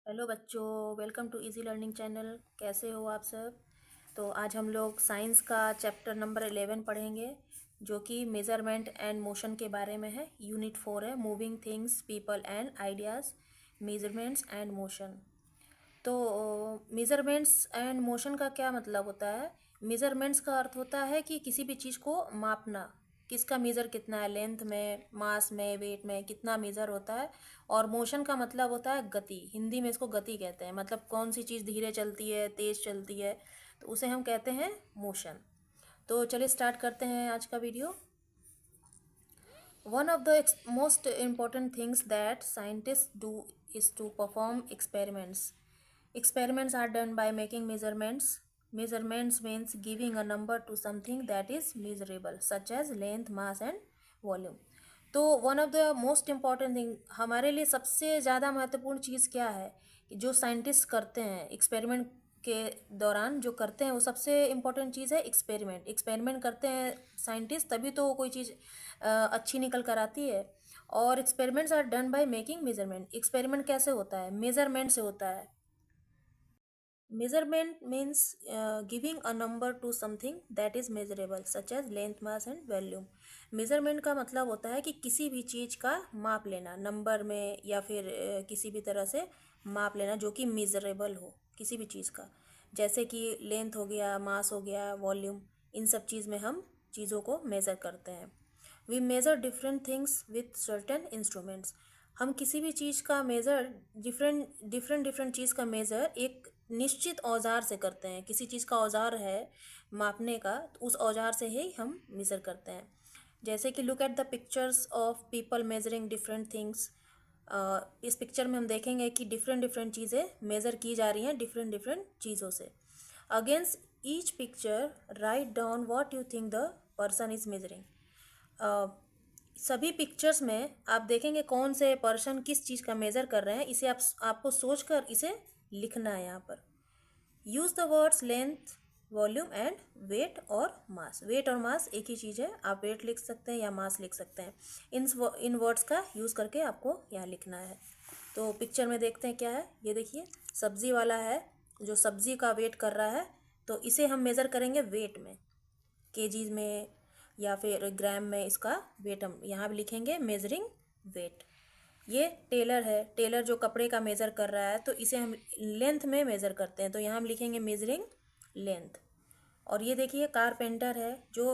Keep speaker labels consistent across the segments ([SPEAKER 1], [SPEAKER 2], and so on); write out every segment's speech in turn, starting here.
[SPEAKER 1] Hello बच्चों, welcome to easy learning channel. कैसे हो आप सब? तो आज हम लोग साइंस का चैप्टर नंबर 11 पढ़ेंगे, जो कि मेज़रमेंट एंड मोशन के बारे में है। यूनिट 4 है, moving things people and ideas, measurements and motion. तो मेज़रमेंट्स एंड मोशन का क्या मतलब होता है? मेज़रमेंट्स का अर्थ होता है कि किसी भी चीज़ को मापना, किसका मेज़र कितना है, लेंथ में, मास में, वेट में कितना मेज़र होता है। और मोशन का मतलब होता है गति, हिंदी में इसको गति कहते हैं। मतलब कौन सी चीज़ धीरे चलती है, तेज़ चलती है, तो उसे हम कहते हैं मोशन। तो चलिए स्टार्ट करते हैं आज का video. One of the most important things that scientists do is to perform experiments. Experiments are done by making measurements. Measurements means giving a number to something that is measurable, such as length, mass and volume. तो one of the most important thing, हमारे लिए सबसे ज़्यादा महत्वपूर्ण चीज़ क्या है कि जो साइंटिस्ट करते हैं एक्सपेरिमेंट के दौरान जो करते हैं, वो सबसे इम्पोर्टेंट चीज़ है एक्सपेरिमेंट। एक्सपेरिमेंट करते हैं साइंटिस्ट, तभी तो कोई चीज़ अच्छी निकल कर आती है। और experiments are done by making measurement. Experiment कैसे होता है? मेजरमेंट से होता है। Measurement means giving a number to something that is measurable, such as length, mass and volume. Measurement का मतलब होता है कि किसी भी चीज़ का माप लेना, नंबर में या फिर किसी भी तरह से माप लेना जो कि मेजरेबल हो किसी भी चीज़ का। जैसे कि लेंथ हो गया, मास हो गया, वॉल्यूम, इन सब चीज़ में हम चीज़ों को मेज़र करते हैं। We measure different things with certain instruments. हम किसी भी चीज़ का मेज़र, डिफरेंट चीज़ का मेज़र एक निश्चित औजार से करते हैं। किसी चीज़ का औजार है मापने का, तो उस औजार से ही हम मेज़र करते हैं। जैसे कि look at the pictures of people measuring different things. इस पिक्चर में हम देखेंगे कि डिफरेंट चीज़ें मेज़र की जा रही हैं डिफरेंट चीज़ों से। Against each picture write down what you think the person is measuring. सभी पिक्चर्स में आप देखेंगे कौन से पर्सन किस चीज़ का मेज़र कर रहे हैं, इसे आपको सोचकर इसे लिखना है यहाँ पर। Use the words length, volume and weight और मास। वेट और मास एक ही चीज़ है, आप वेट लिख सकते हैं या मास लिख सकते हैं। इन वर्ड्स का यूज़ करके आपको यहाँ लिखना है। तो पिक्चर में देखते हैं क्या है। ये देखिए, सब्ज़ी वाला है जो सब्ज़ी का वेट कर रहा है, तो इसे हम मेज़र करेंगे वेट में, केजीज में या फिर ग्राम में। इसका वेट हम यहाँ भी लिखेंगे, मेजरिंग वेट। ये टेलर है, टेलर जो कपड़े का मेज़र कर रहा है, तो इसे हम लेंथ में मेज़र करते हैं, तो यहाँ हम लिखेंगे मेजरिंग लेंथ। और ये देखिए कारपेंटर है जो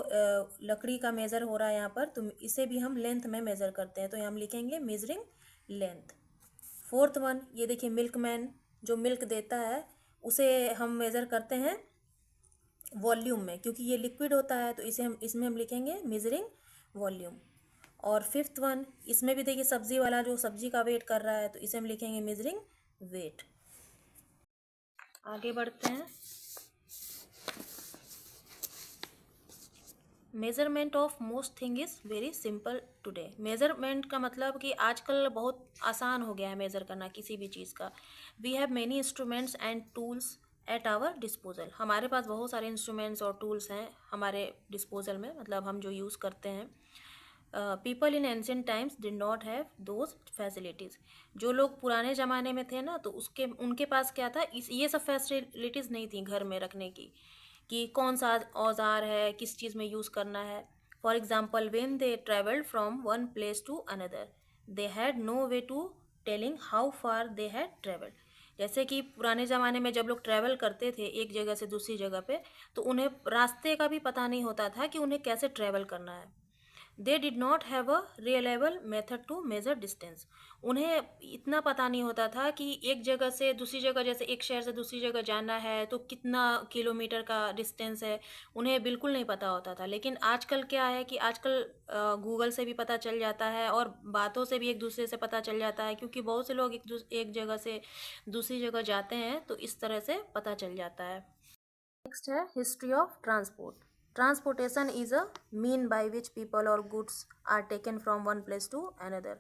[SPEAKER 1] लकड़ी का मेज़र हो रहा है यहाँ पर, तो इसे भी हम लेंथ में मेज़र करते हैं, तो यहाँ हम लिखेंगे मेजरिंग लेंथ। फोर्थ वन, ये देखिए मिल्कमैन जो मिल्क देता है, उसे हम मेज़र करते हैं वॉल्यूम में, क्योंकि ये लिक्विड होता है, तो इसमें हम लिखेंगे मेजरिंग वॉल्यूम। और फिफ्थ वन, इसमें भी देखिए सब्जी वाला जो सब्जी का वेट कर रहा है, तो इसे हम लिखेंगे मेजरिंग वेट। आगे बढ़ते हैं। Measurement of most thing is very simple today. Measurement का मतलब कि आजकल बहुत आसान हो गया है मेज़र करना किसी भी चीज़ का। We have many instruments and tools at our disposal. हमारे पास बहुत सारे इंस्ट्रूमेंट्स और टूल्स हैं हमारे डिस्पोजल में, मतलब हम जो यूज़ करते हैं। People in ancient times did not have those facilities. जो लोग पुराने ज़माने में थे ना, तो उनके पास क्या था, ये सब फैसिलिटीज़ नहीं थी घर में रखने की, कि कौन सा औजार है, किस चीज़ में यूज़ करना है। For example, when they travelled from one place to another, they had no way to telling how far they had travelled. जैसे कि पुराने ज़माने में जब लोग ट्रैवल करते थे एक जगह से दूसरी जगह पे, तो उन्हें रास्ते का भी पता नहीं होता था कि उन्हें कैसे ट्रैवल करना है। They did not have a reliable method to measure distance. उन्हें इतना पता नहीं होता था कि एक जगह से दूसरी जगह, जैसे एक शहर से दूसरी जगह जाना है तो कितना किलोमीटर का डिस्टेंस है, उन्हें बिल्कुल नहीं पता होता था। लेकिन आजकल क्या है कि आजकल गूगल से भी पता चल जाता है और बातों से भी एक दूसरे से पता चल जाता है, क्योंकि बहुत से लोग एक जगह से दूसरी जगह जाते हैं, तो इस तरह से पता चल जाता है। नेक्स्ट है history of transport. Transportation is a mean by which people or goods are taken from one place to another.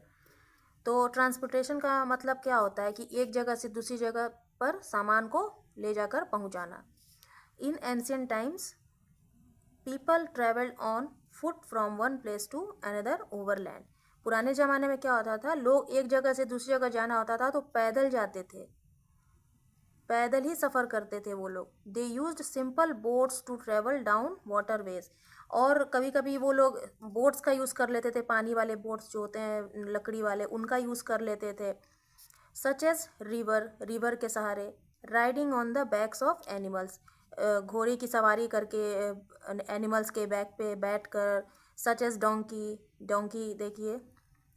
[SPEAKER 1] तो ट्रांसपोर्टेशन का मतलब क्या होता है कि एक जगह से दूसरी जगह पर सामान को ले जाकर पहुंचाना। In ancient times people travelled on foot from one place to another overland. पुराने ज़माने में क्या होता था, लोग एक जगह से दूसरी जगह जाना होता था तो पैदल जाते थे, पैदल ही सफ़र करते थे वो लोग। They used simple boats to travel down waterways, और कभी कभी वो लोग बोट्स का यूज़ कर लेते थे, पानी वाले बोट्स जो होते हैं लकड़ी वाले, उनका यूज़ कर लेते थे। सच एज रिवर, रिवर के सहारे। Riding on the backs of animals, घोड़े की सवारी करके एनिमल्स के बैक पे बैठ कर। सच एज डोंकी, डोंकी देखिए,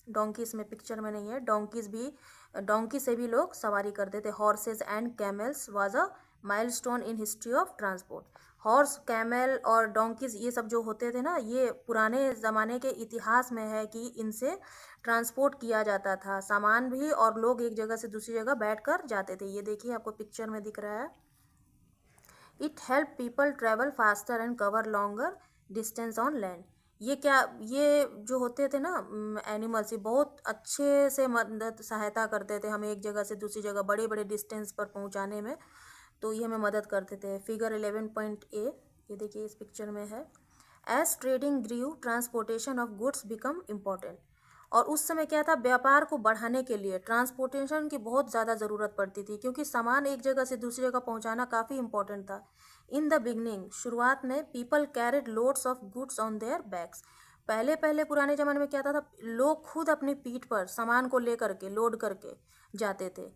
[SPEAKER 1] डोंकी इसमें पिक्चर में नहीं है, डोंकीज भी, डोंकी से भी लोग सवारी करते थे। Horses and camels was a milestone in history of transport. Horse, camel और डोंकीज ये सब जो होते थे ना, ये पुराने ज़माने के इतिहास में है कि इनसे ट्रांसपोर्ट किया जाता था, सामान भी, और लोग एक जगह से दूसरी जगह बैठ कर जाते थे। ये देखिए आपको पिक्चर में दिख रहा है। It help people travel faster and cover longer distance on land. ये क्या, ये जो होते थे ना एनिमल्स, ये बहुत अच्छे से मदद सहायता करते थे हमें एक जगह से दूसरी जगह बड़े बड़े डिस्टेंस पर पहुंचाने में, तो ये हमें मदद करते थे। फिगर 11.a, ये देखिए इस पिक्चर में है। As trading grew transportation of goods become important. और उस समय क्या था, व्यापार को बढ़ाने के लिए ट्रांसपोर्टेशन की बहुत ज़्यादा ज़रूरत पड़ती थी, क्योंकि सामान एक जगह से दूसरी जगह पहुंचाना काफ़ी इंपॉर्टेंट था। इन द बिगनिंग, शुरुआत में, people carried loads of goods on their bags. पहले पहले पुराने ज़माने में क्या था, लोग खुद अपनी पीठ पर सामान को लेकर के, लोड करके जाते थे।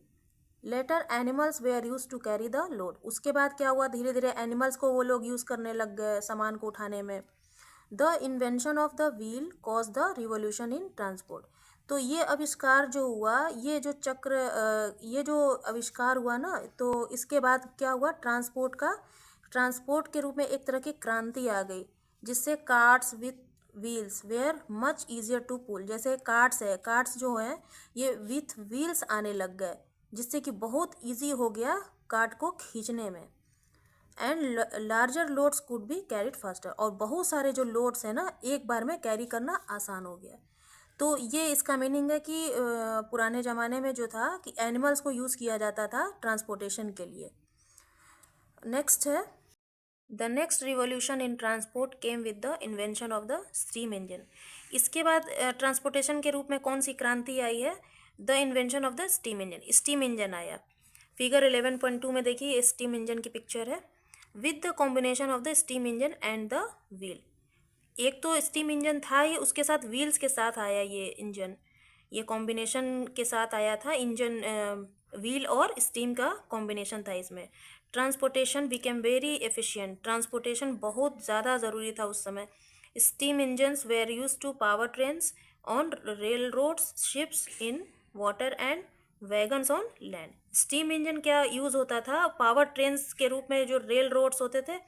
[SPEAKER 1] Later animals were used to carry the load. उसके बाद क्या हुआ, धीरे धीरे एनिमल्स को वो लोग यूज़ करने लग गए सामान को उठाने में। The invention of the wheel cause the revolution in transport. तो ये आविष्कार जो हुआ, ये जो चक्र, ये जो आविष्कार हुआ ना, तो इसके बाद क्या हुआ, ट्रांसपोर्ट के रूप में एक तरह की क्रांति आ गई, जिससे carts with wheels were much easier to pull. जैसे कार्ट्स है, कार्ट्स जो है ये विथ व्हील्स आने लग गए, जिससे कि बहुत ईजी हो गया कार्ट को खींचने में। And larger loads could be carried faster, और बहुत सारे जो लोड्स हैं ना एक बार में कैरी करना आसान हो गया। तो ये इसका मीनिंग है कि पुराने ज़माने में जो था कि एनिमल्स को यूज़ किया जाता था ट्रांसपोर्टेशन के लिए। नेक्स्ट है, the next revolution in transport came with the invention of the steam engine. इसके बाद ट्रांसपोर्टेशन के रूप में कौन सी क्रांति आई है, the invention of the steam engine, steam engine आया। फिगर 11.2 में देखिए स्टीम इंजन की पिक्चर है। With the combination of the steam engine and the wheel, एक तो स्टीम इंजन था ही, उसके साथ व्हील्स के साथ आया ये इंजन, ये कॉम्बिनेशन के साथ आया था इंजन, व्हील और स्टीम का कॉम्बिनेशन था इसमें। Transportation became very efficient, transportation बहुत ज़्यादा ज़रूरी था उस समय। Steam engines were used to power trains on railroads, ships in water and wagons on land. Steam engine क्या यूज़ होता था, पावर ट्रेन्स के रूप में, जो रेल रोड्स होते थे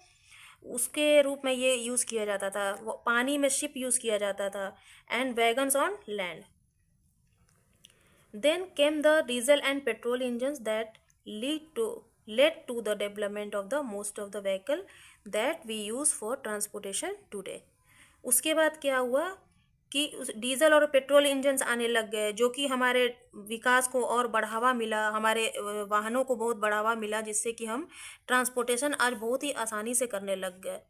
[SPEAKER 1] उसके रूप में ये यूज़ किया जाता था, पानी में शिप यूज़ किया जाता था, and wagons on land. Then came the diesel and petrol engines that led to the development of the most of the vehicle that we use for transportation today। उसके बाद क्या हुआ कि डीजल और petrol engines आने लग गए, जो कि हमारे विकास को और बढ़ावा मिला, हमारे वाहनों को बहुत बढ़ावा मिला, जिससे कि हम ट्रांसपोर्टेशन आज बहुत ही आसानी से करने लग गए।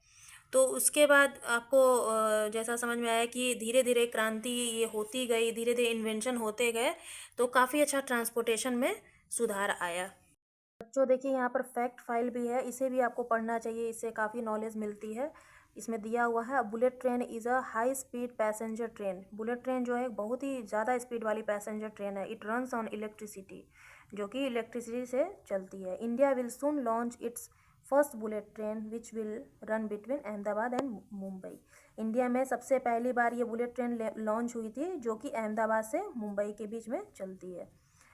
[SPEAKER 1] तो उसके बाद आपको जैसा समझ में आया कि धीरे धीरे क्रांति ये होती गई, धीरे धीरे इन्वेंशन होते गए, तो काफ़ी अच्छा ट्रांसपोर्टेशन में सुधार आया। बच्चों देखिए यहाँ पर फैक्ट फाइल भी है, इसे भी आपको पढ़ना चाहिए, इससे काफ़ी नॉलेज मिलती है। इसमें दिया हुआ है, bullet train is a high speed passenger train. Bullet train जो है बहुत ही ज़्यादा स्पीड वाली पैसेंजर ट्रेन है। इट रन्स ऑन इलेक्ट्रिसिटी, जो कि इलेक्ट्रिसिटी से चलती है। India will soon launch its first bullet train which will run between Ahmedabad and Mumbai. India में सबसे पहली बार ये बुलेट ट्रेन लॉन्च हुई थी, जो कि अहमदाबाद से मुंबई के बीच में चलती है।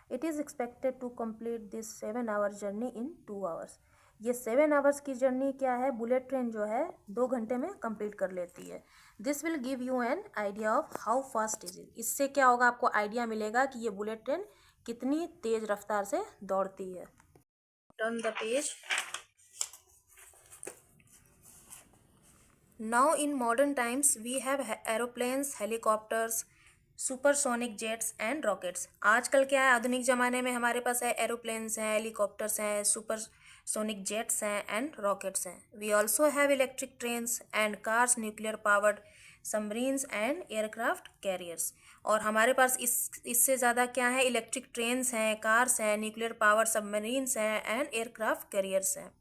[SPEAKER 1] It is expected to complete this 7 hours journey in 2 hours. ये 7 आवर्स की जर्नी क्या है, बुलेट ट्रेन जो है 2 घंटे में कंप्लीट कर लेती है। This will give you an idea of how fast is it. इससे क्या होगा, आपको आइडिया मिलेगा कि ये बुलेट ट्रेन कितनी तेज रफ्तार से दौड़ती है। Turn the page. Now in modern times we have aeroplanes, helicopters, supersonic jets and rockets. आजकल क्या है, आधुनिक ज़माने में हमारे पास है एरोप्लेन्स हैं, हेलीकॉप्टर्स हैं, सुपरसोनिक जेट्स हैं एंड रॉकेट्स हैं। We also have electric trains and cars, nuclear powered submarines and aircraft carriers. और हमारे पास इससे ज़्यादा क्या है, इलेक्ट्रिक ट्रेन्स हैं, कार्स हैं, न्यूक्लियर पावर सबमरीन्स हैं एंड एयरक्राफ्ट कैरियर्स हैं।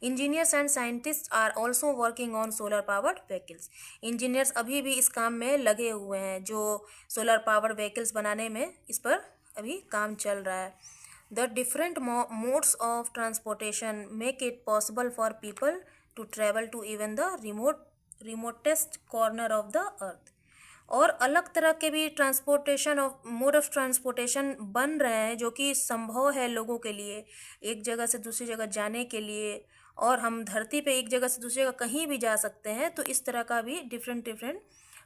[SPEAKER 1] Engineers and scientist are also working on solar powered vehicles. Engineers अभी भी इस काम में लगे हुए हैं, जो सोलर पावर्ड व्हीकल्स बनाने में इस पर अभी काम चल रहा है। The different modes of transportation make it possible for people to travel to even the remotest corner of the earth. और अलग तरह के भी transportation of mode of transportation बन रहे हैं जो कि संभव है लोगों के लिए एक जगह से दूसरी जगह जाने के लिए, और हम धरती पे एक जगह से दूसरी जगह कहीं भी जा सकते हैं। तो इस तरह का भी डिफरेंट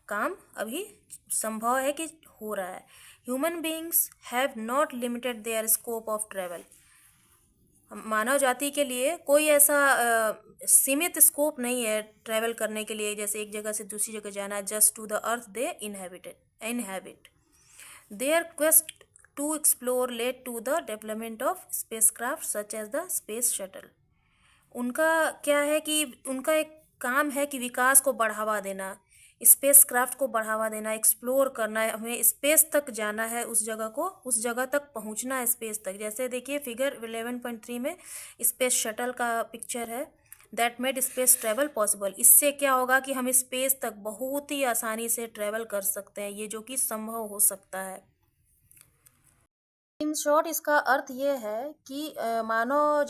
[SPEAKER 1] काम अभी संभव है कि हो रहा है। Human beings have not limited their scope of travel. मानव जाति के लिए कोई ऐसा सीमित स्कोप नहीं है ट्रैवल करने के लिए, जैसे एक जगह से दूसरी जगह जाना। Just to the earth they inhabit their quest to explore led to the development of spacecraft such as the space shuttle. उनका क्या है कि उनका एक काम है कि विकास को बढ़ावा देना, स्पेस क्राफ्ट को बढ़ावा देना, एक्सप्लोर करना है, हमें स्पेस तक जाना है, उस जगह तक पहुंचना है, स्पेस तक। जैसे देखिए फिगर 11.3 में स्पेस शटल का पिक्चर है, that made space travel possible. इससे क्या होगा कि हम स्पेस तक बहुत ही आसानी से ट्रैवल कर सकते हैं, ये जो कि संभव हो सकता है। इन शॉर्ट इसका अर्थ ये है कि मानव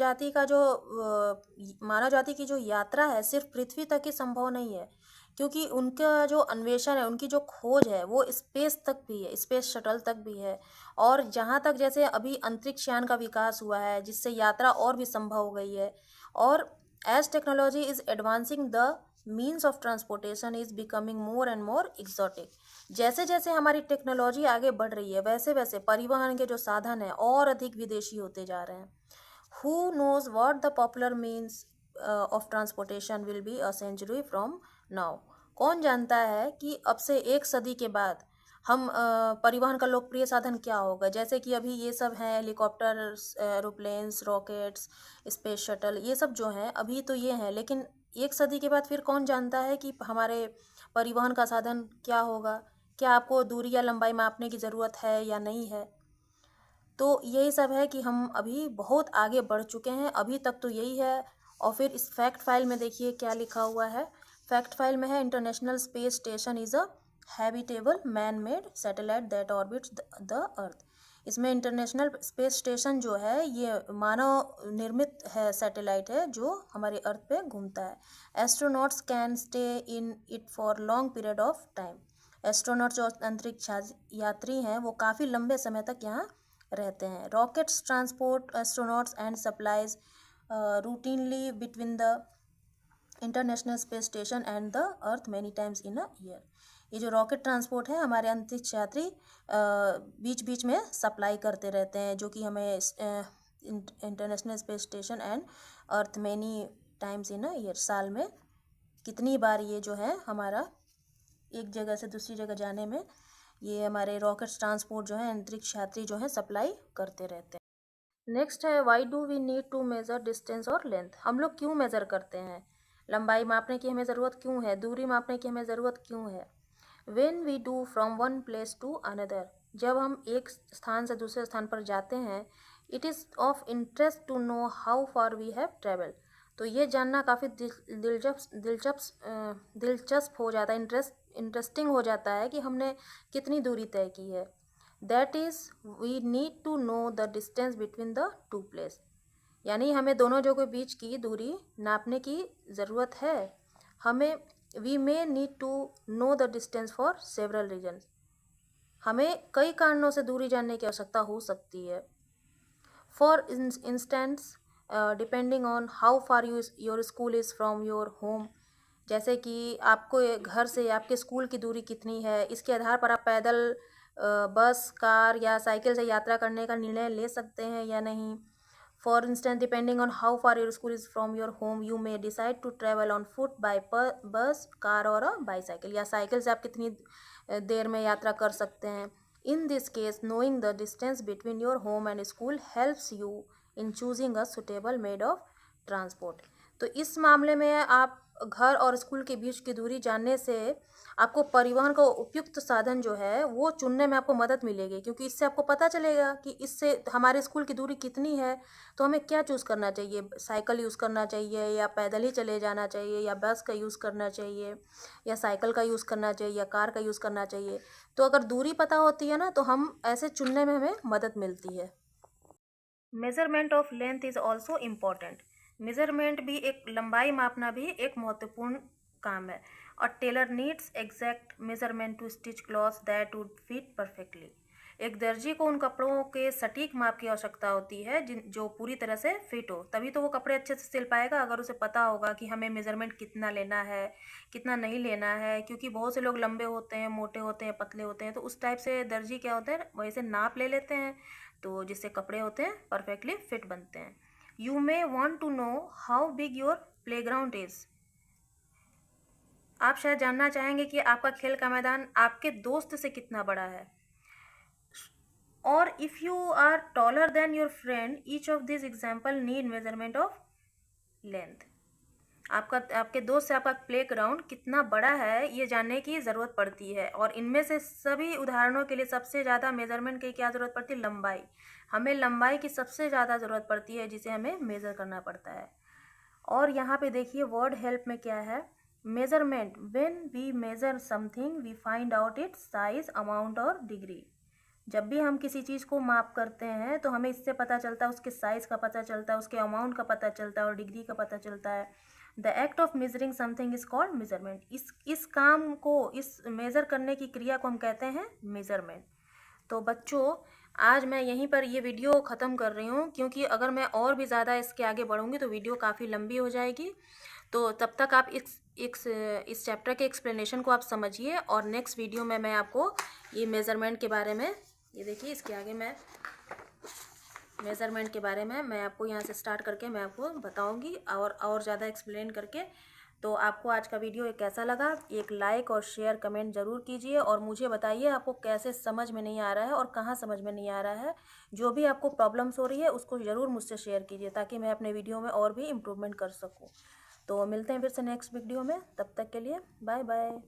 [SPEAKER 1] जाति की जो यात्रा है सिर्फ पृथ्वी तक ही संभव नहीं है, क्योंकि उनका जो अन्वेषण है, उनकी जो खोज है वो स्पेस तक भी है, स्पेस शटल तक भी है। और जहाँ तक जैसे अभी अंतरिक्ष यान का विकास हुआ है जिससे यात्रा और भी संभव हो गई है। और as technology is advancing the means of transportation is becoming more and more exotic. जैसे जैसे हमारी टेक्नोलॉजी आगे बढ़ रही है वैसे वैसे परिवहन के जो साधन हैं और अधिक विदेशी होते जा रहे हैं। Who knows what the popular means of transportation will be a century from now. कौन जानता है कि अब से एक सदी के बाद हम परिवहन का लोकप्रिय साधन क्या होगा। जैसे कि अभी ये सब हैं helicopter, aeroplanes, rockets, space shuttle, ये सब जो हैं अभी तो ये हैं, लेकिन एक सदी के बाद फिर कौन जानता है कि हमारे परिवहन का साधन क्या होगा। क्या आपको दूरी या लंबाई मापने की ज़रूरत है या नहीं है। तो यही सब है कि हम अभी बहुत आगे बढ़ चुके हैं, अभी तक तो यही है। और फिर इस फैक्ट फाइल में देखिए क्या लिखा हुआ है। फैक्ट फाइल में है, international space station is a habitable man made satellite that orbits the earth. इसमें इंटरनेशनल स्पेस स्टेशन जो है ये मानव निर्मित है, सैटेलाइट है जो हमारे अर्थ पे घूमता है। Astronauts can stay in it for long period of time. Astronaut जो अंतरिक्ष यात्री हैं वो काफ़ी लंबे समय तक यहाँ रहते हैं। Rockets transport astronauts and supplies routinely between the international space station and the earth many times in a year. ये जो रॉकेट ट्रांसपोर्ट है हमारे अंतरिक्ष यात्री बीच बीच में सप्लाई करते रहते हैं, जो कि हमें international space station and earth many times in a year, साल में कितनी बार ये जो है हमारा एक जगह से दूसरी जगह जाने में ये हमारे रॉकेट ट्रांसपोर्ट जो है अंतरिक्ष यात्री जो है सप्लाई करते रहते हैं। नेक्स्ट है, why do we need to measure distance और लेंथ। हम लोग क्यों मेज़र करते हैं, लंबाई मापने की हमें ज़रूरत क्यों है, दूरी मापने की हमें ज़रूरत क्यों है। When we do from one place to another, जब हम एक स्थान से दूसरे स्थान पर जाते हैं, it is of interest to know how far we have travel. तो ये जानना काफ़ी दिलचस्प हो जाता है, इंटरेस्टिंग हो जाता है कि हमने कितनी दूरी तय की है। That is we need to know the distance between the two place, यानी हमें दोनों जगहों के बीच की दूरी नापने की ज़रूरत है। हमें we may need to know the distance for several reasons, हमें कई कारणों से दूरी जानने की आवश्यकता हो सकती है। For instance depending on how far your school is from your home, जैसे कि आपको घर से आपके स्कूल की दूरी कितनी है, इसके आधार पर आप पैदल, बस, कार या साइकिल से यात्रा करने का निर्णय ले सकते हैं या नहीं। For instance depending on how far your school is from your home you may decide to travel on foot, by bus, car और बाईसाइकिल, या साइकिल से आप कितनी देर में यात्रा कर सकते हैं। In this case knowing the distance between your home and school helps you in choosing a suitable mode of transport. तो इस मामले में आप घर और स्कूल के बीच की दूरी जानने से आपको परिवहन का उपयुक्त साधन जो है वो चुनने में आपको मदद मिलेगी, क्योंकि इससे आपको पता चलेगा कि इससे हमारे स्कूल की दूरी कितनी है। तो हमें क्या चूज़ करना चाहिए, साइकिल यूज़ करना चाहिए या पैदल ही चले जाना चाहिए या बस का यूज़ करना चाहिए या साइकिल का यूज़ करना चाहिए या कार का यूज़ करना चाहिए। तो अगर दूरी पता होती है ना, तो हम ऐसे चुनने में हमें मदद मिलती है। Measurement of length is also important. Measurement भी एक लंबाई मापना भी एक महत्वपूर्ण काम है। और tailor needs exact measurement to stitch clothes that would fit perfectly. एक दर्जी को उन कपड़ों के सटीक माप की आवश्यकता होती है जो पूरी तरह से फिट हो, तभी तो वो कपड़े अच्छे से सिल पाएगा। अगर उसे पता होगा कि हमें मेजरमेंट कितना लेना है, कितना नहीं लेना है, क्योंकि बहुत से लोग लंबे होते हैं, मोटे होते हैं, पतले होते हैं, तो उस टाइप से दर्जी क्या होते हैं, वैसे नाप ले लेते हैं, तो जिससे कपड़े होते हैं परफेक्टली फिट बनते हैं। You may want to know how big your playground is. आप शायद जानना चाहेंगे कि आपका खेल का मैदान आपके दोस्त से कितना बड़ा है। और if you are taller than your friend, each of this example need measurement of length. आपके दोस्त से आपका प्ले ग्राउंड कितना बड़ा है ये जानने की ज़रूरत पड़ती है। और इनमें से सभी उदाहरणों के लिए सबसे ज़्यादा मेजरमेंट की क्या ज़रूरत पड़ती है, लंबाई। हमें लंबाई की सबसे ज़्यादा ज़रूरत पड़ती है जिसे हमें मेज़र करना पड़ता है। और यहाँ पे देखिए वर्ड हेल्प में क्या है, measurement, when we measure something we find out its size, amount और डिग्री। जब भी हम किसी चीज़ को माप करते हैं तो हमें इससे पता चलता है, उसके साइज़ का पता चलता है, उसके अमाउंट का पता चलता है और डिग्री का पता चलता है। The act of measuring something is called measurement. इस काम को, इस मेज़र करने की क्रिया को हम कहते हैं मेजरमेंट। तो बच्चों, आज मैं यहीं पर ये वीडियो ख़त्म कर रही हूँ, क्योंकि अगर मैं और भी ज़्यादा इसके आगे बढ़ूँगी तो वीडियो काफ़ी लंबी हो जाएगी। तो तब तक आप इस चैप्टर के एक्सप्लेनेशन को आप समझिए, और नेक्स्ट वीडियो में मैं आपको ये मेज़रमेंट के बारे में, ये देखिए इसके आगे मैं मेज़रमेंट के बारे में मैं आपको यहाँ से स्टार्ट करके मैं आपको बताऊँगी और ज़्यादा एक्सप्लेन करके। तो आपको आज का वीडियो कैसा लगा, एक लाइक और शेयर कमेंट ज़रूर कीजिए, और मुझे बताइए आपको कैसे समझ में नहीं आ रहा है और कहाँ समझ में नहीं आ रहा है। जो भी आपको प्रॉब्लम्स हो रही है उसको ज़रूर मुझसे शेयर कीजिए, ताकि मैं अपने वीडियो में और भी इम्प्रूवमेंट कर सकूँ। तो मिलते हैं फिर से नेक्स्ट वीडियो में, तब तक के लिए बाय बाय।